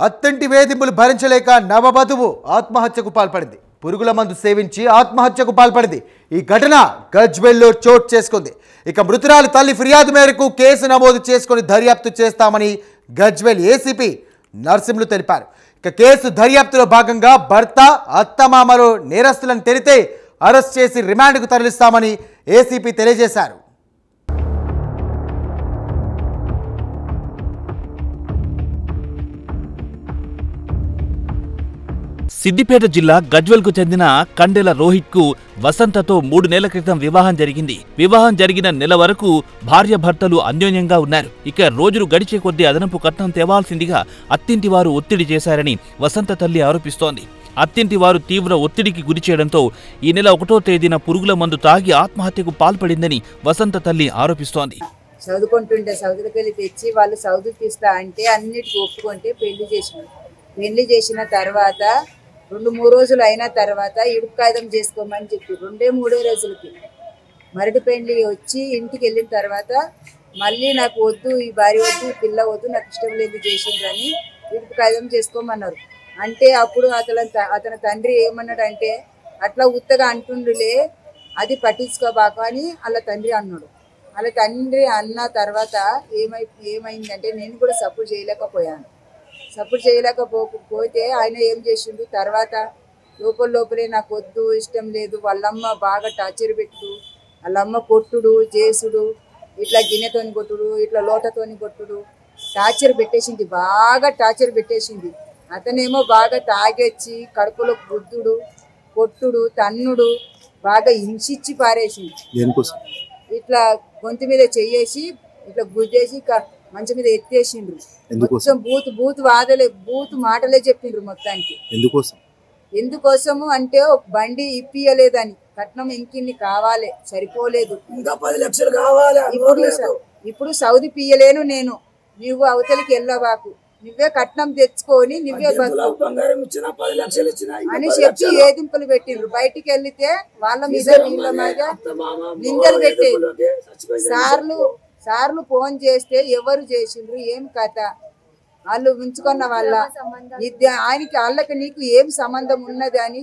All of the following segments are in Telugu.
అత్తంటి వేధింపులు భరించలేక నవవధువు ఆత్మహత్యకు పాల్పడింది. పురుగుల మందు సేవించి ఆత్మహత్యకు పాల్పడింది. ఈ ఘటన గజ్వేల్లో చోటు చేసుకుంది. ఇక మృతురాలి తల్లి ఫిర్యాదు మేరకు కేసు నమోదు చేసుకుని దర్యాప్తు చేస్తామని గజ్వేల్ ఏసీపీ నర్సింహులు తెలిపారు. ఇక కేసు దర్యాప్తులో భాగంగా భర్త అత్తమామలు నేరస్తులను తెలితే అరెస్ట్ చేసి రిమాండ్కు తరలిస్తామని ఏసీపీ తెలియజేశారు. సిద్దిపేట జిల్లా గజ్వేల్ కు చెందిన కండెల రోహిత్ కు వసంతతో 3 నెలల క్రితం వివాహం జరిగింది. వివాహం జరిగిన నెల వరకు భార్యాభర్తలు అన్యోన్యంగా ఉన్నారు. ఇక రోజులు గడిచే కొద్దీ అదనపు కట్నం తేవాల్సిందిగా అత్తింటి వారు ఒత్తిడి చేశారని వసంత తల్లి ఆరోపిస్తోంది. అత్తింటి వారు తీవ్ర ఒత్తిడికి గురి చేయడంతో ఈ నెల 1వ తేదీన పురుగుల మందు తాగి ఆత్మహత్యకు పాల్పడిందని వసంత తల్లి ఆరోపిస్తోంది. చదువుకుంటుంటే సౌదులకు వెళ్ళి తెచ్చి వాళ్ళు సౌదుకి ఇస్తా అంటే అన్నిటికీ ఒప్పుకుంటే పెళ్లి చేసిన తర్వాత 2-3 రోజులు అయిన తర్వాత ఇడుపు కాగితం చేసుకోమని చెప్పి 2-3 రోజులకి మరటి పెళ్లి వచ్చి ఇంటికి వెళ్ళిన తర్వాత మళ్ళీ నాకు వద్దు, ఈ భార్య వద్దు, ఈ పిల్ల వద్దు, నాకు ఇష్టం లేదు చేసిండ్రని ఇడుపు కాగితం చేసుకోమన్నారు. అంటే అప్పుడు అతని తండ్రి ఏమన్నాడంటే, అట్లా ఉత్తగా అంటుండులే, అది పట్టించుకోబాకు అని వాళ్ళ తండ్రి అన్నాడు. వాళ్ళ తండ్రి అన్న తర్వాత ఏమైందంటే నేను కూడా సపోర్ట్ చేయలేకపోయాను. సపోర్ట్ చేయలేకపోతే ఆయన ఏం చేసిండు, తర్వాత లోపలే నాకు వద్దు, ఇష్టం లేదు, వాళ్ళమ్మ బాగా టార్చర్ పెట్టు, వాళ్ళమ్మ కొట్టుడు చేసుడు, ఇట్లా గిన్నెతోని కొట్టుడు, ఇట్లా లోటతోని కొట్టుడు, టార్చర్ పెట్టేసింది, బాగా టార్చర్ పెట్టేసింది. అతనేమో బాగా తాగొచ్చి కడుపులో బుద్ధుడు, కొట్టుడు, తన్నుడు, బాగా హింసించి పారేసింది. ఇట్లా గొంతు మీద చెయ్యేసి ఇట్లా గుద్దేసి మంచం మీద ఎత్తేసిండ్రు. మొత్తం బూత్ మాటలే చెప్పిండ్రు మొత్తానికి. ఎందుకోసము అంటే బండి ఇప్పియలేదని, కట్నం ఇంకిన్ని కావాలి, సరిపోలేదు, ఇంకా 10 లక్షలు కావాలి, ఇప్పుడు సౌది పియ్యలేను నేను, నువ్వు అవతలికి వెళ్ళవాకు, నువ్వే కట్నం తెచ్చుకొని నువ్వే అని చెప్పి ఏదింపులు పెట్టిండ్రు. బయటికి వెళ్తే వాళ్ళ మీద వీళ్ళ మీద నిందలు పెట్టేది. సార్లు ఫోన్ చేస్తే ఎవరు చేసిండ్రు, ఏం కథ, వాళ్ళు ఉంచుకున్న వాళ్ళ ఆయనకి వాళ్ళకి నీకు ఏం సంబంధం ఉన్నది అని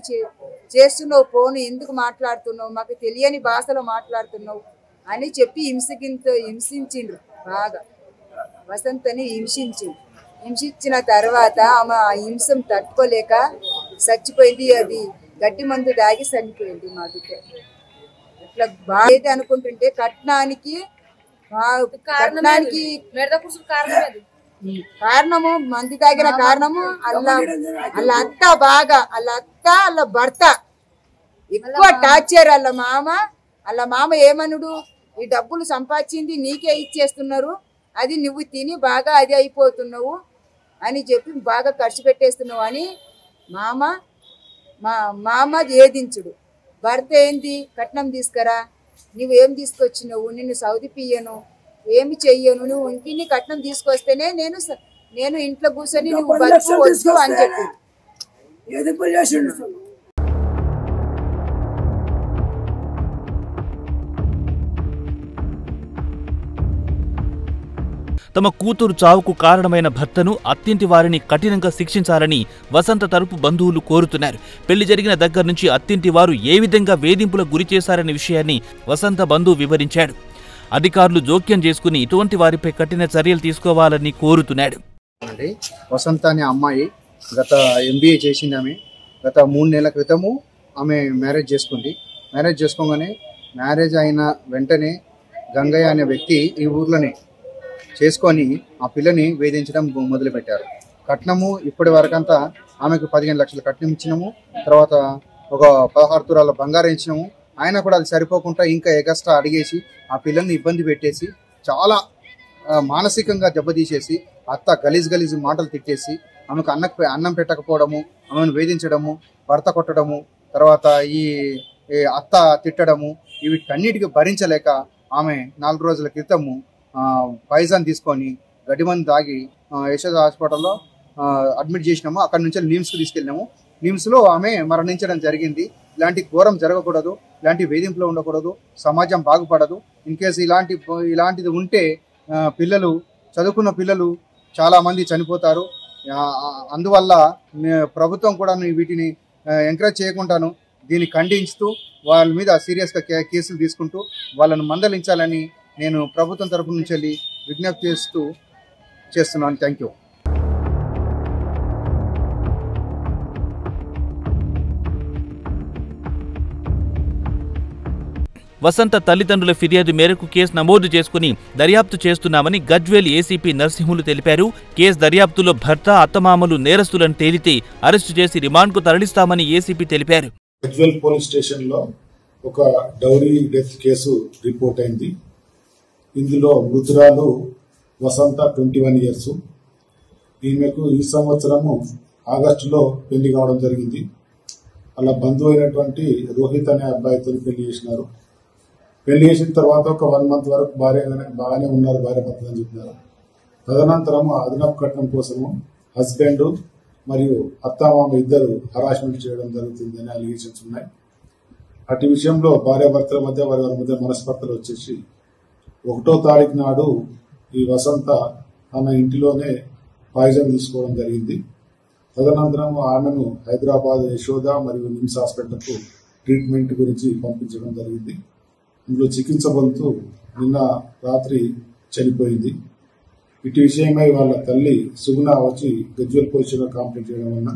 చేస్తున్నావు, ఫోన్ ఎందుకు మాట్లాడుతున్నావు, మాకు తెలియని భాషలో మాట్లాడుతున్నావు అని చెప్పి హింసించిండ్రు. బాగా వసంతని హింసించిన తర్వాత ఆమె ఆ హింసం తట్టుకోలేక చచ్చిపోయింది. అది గట్టి మందు దాగి చనిపోయింది. మా బిడ్డ అట్లా బాగా అనుకుంటుంటే కట్నానికి కారణము మంది తాగిన కారణము వాళ్ళ అత్త వాళ్ళ భర్త ఎక్కువ టార్చర్. వాళ్ళ మామ ఏమనుడు, ఈ డబ్బులు సంపాదించింది నీకే ఇచ్చేస్తున్నారు, అది నువ్వు తిని బాగా అది అయిపోతున్నావు అని చెప్పి బాగా ఖర్చు పెట్టేస్తున్నావు అని మామ ఏదించుడు. భర్త ఏంది, కట్నం తీసుకురా, నువ్వు ఏం తీసుకొచ్చినావు, నిన్ను సౌది పియ్యను, ఏమి చెయ్యను, నువ్వు ఇంటిని కట్నం తీసుకొస్తేనే నేను ఇంట్లో కూర్చొని నువ్వు బతుకోవచ్చు అని చెప్పి తమ కూతురు చావుకు కారణమైన భర్తను అత్తింటి వారిని కఠినంగా శిక్షించాలని వసంత తరపు బంధువులు కోరుతున్నారు. పెళ్లి జరిగిన దగ్గర నుంచి అత్తింటి వారు ఏ విధంగా వేధింపులకు గురి చేశారనే విషయాన్ని వసంత బంధువు వివరించాడు. అధికారులు జోక్యం చేసుకుని ఇటువంటి వారిపై కఠిన చర్యలు తీసుకోవాలని కోరుతున్నాడు. వసంత అనే అమ్మాయి గత MBA చేసింది. ఆమె గత 3 నెలల క్రితము ఆమె మ్యారేజ్ చేసుకుంది. మ్యారేజ్ చేసుకోగానే మ్యారేజ్ అయిన వెంటనే గంగయ్య అనే వ్యక్తి ఈ ఊర్లోనే చేసుకొని ఆ పిల్లని వేధించడం మొదలుపెట్టారు. కట్నము ఇప్పటి వరకంతా ఆమెకు 15 లక్షల కట్నం ఇచ్చినాము, తర్వాత ఒక 16 తులాల బంగారం ఇచ్చినాము. ఆయన కూడా అది సరిపోకుండా ఇంకా ఎగస్ట్రా అడిగేసి ఆ పిల్లల్ని ఇబ్బంది పెట్టేసి చాలా మానసికంగా దెబ్బతీసేసి అత్త గలీజ్ మాటలు తిట్టేసి ఆమెకు అన్నం పెట్టకపోవడము, ఆమెను వేధించడము, భర్త కొట్టడము, తర్వాత ఈ అత్త తిట్టడము, వీటన్నిటికీ భరించలేక ఆమె 4 రోజుల క్రితము పాయిజన్ తీసుకొని గడ్డిమందు తాగి యశోద హాస్పిటల్లో అడ్మిట్ చేసినాము. అక్కడి నుంచి నిమ్స్కి తీసుకెళ్ళినాము. నిమ్స్లో ఆమె మరణించడం జరిగింది. ఇలాంటి ఘోరం జరగకూడదు, ఇలాంటి వేధింపులు ఉండకూడదు, సమాజం బాగుపడదు. ఇన్ కేసు ఇలాంటిది ఉంటే పిల్లలు, చదువుకున్న పిల్లలు చాలా మంది చనిపోతారు. అందువల్ల ప్రభుత్వం కూడా వీటిని ఎంకరేజ్ చేయకుండాను దీన్ని ఖండిస్తూ వాళ్ళ మీద సీరియస్గా కేసులు తీసుకుంటూ వాళ్ళను మందలించాలని నేను ప్రభుత్వం తరపు నుంచి వెళ్ళి విజ్ఞప్తి చేస్తున్నాను. Thank you. వసంత తల్లిదండ్రుల ఫిర్యాదు మేరకు కేసు నమోదు చేసుకుని దర్యాప్తు చేస్తున్నామని గజ్వేల్ ఏసీపీ నరసింహులు తెలిపారు. కేసు దర్యాప్తులో భర్త, అత్తమామలు నేరస్తులను తేలితే అరెస్టు చేసి రిమాండ్కు తరలిస్తామని ఏసీపీ తెలిపారు. గజ్వేల్ పోలీస్ స్టేషన్లో ఒక డౌరీ డెత్ కేసు రిపోర్ట్ అయింది. ఇందులో మృతురాలు వసంత 21 ఇయర్స్. ఈమెకు ఈ సంవత్సరము ఆగస్టులో పెళ్లి కావడం జరిగింది. అలా బంధువు అయినటువంటి రోహిత్ అనే అబ్బాయితో పెళ్లి చేసినారు. పెళ్లి చేసిన తర్వాత ఒక 1 మంత్ వరకు బాగానే ఉన్నారు, భార్య భర్తలు అని చెప్పినారు. తదనంతరము అదనపు కట్నం కోసము హస్బెండ్ మరియు అత్తామామ ఇద్దరు హరాస్మెంట్ చేయడం జరుగుతుందని అలిగేషన్స్ ఉన్నాయి. అటు విషయంలో భార్యాభర్తల మధ్య వారి మధ్య మనస్పర్ధలు వచ్చేసి 1వ తారీఖు నాడు ఈ వసంత తన ఇంటిలోనే పాయిజన్ తీసుకోవడం జరిగింది. తదనంతరం ఆమెను హైదరాబాద్ యశోద మరియు నిమ్స్ హాస్పిటల్కు ట్రీట్మెంట్ గురించి పంపించడం జరిగింది. ఇందులో చికిత్స పొందుతూ నిన్న రాత్రి చనిపోయింది. ఇటు విషయమై వాళ్ళ తల్లి సుగుణ వచ్చి గజ్వేల్ పోలీసులో కంప్లైంట్ చేయడం వలన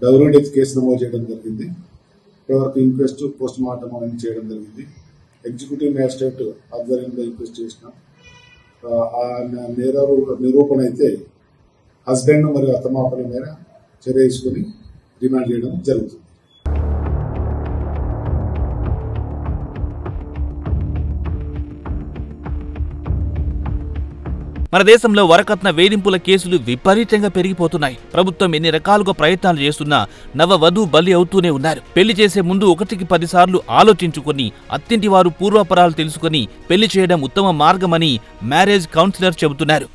డౌరీ డెత్ కేసు నమోదు చేయడం జరిగింది. ఇప్పటివరకు ఇంక్వెస్ట్, పోస్ట్ మార్టం అనేది చేయడం జరిగింది. ఎగ్జిక్యూటివ్ మ్యాజిస్ట్రేట్ ఆధ్వర్యంలో ఇంక్వెస్ట్ చేసినాం. నిరూపణ అయితే హస్బెండ్ మరియు అత్తమామల మేర చర్య తీసుకుని రిమాండ్ చేయడం జరుగుతుంది. మన దేశంలో వరకట్న వేధింపుల కేసులు విపరీతంగా పెరిగిపోతున్నాయి. ప్రభుత్వం ఎన్ని రకాలుగా ప్రయత్నాలు చేస్తున్నా నవవధు బలి అవుతూనే ఉన్నారు. పెళ్లి చేసే ముందు 1కి 10 సార్లు ఆలోచించుకుని అత్తింటి వారు పూర్వాపరాలు తెలుసుకుని పెళ్లి చేయడం ఉత్తమ మార్గమని మ్యారేజ్ కౌన్సిలర్ చెబుతున్నారు.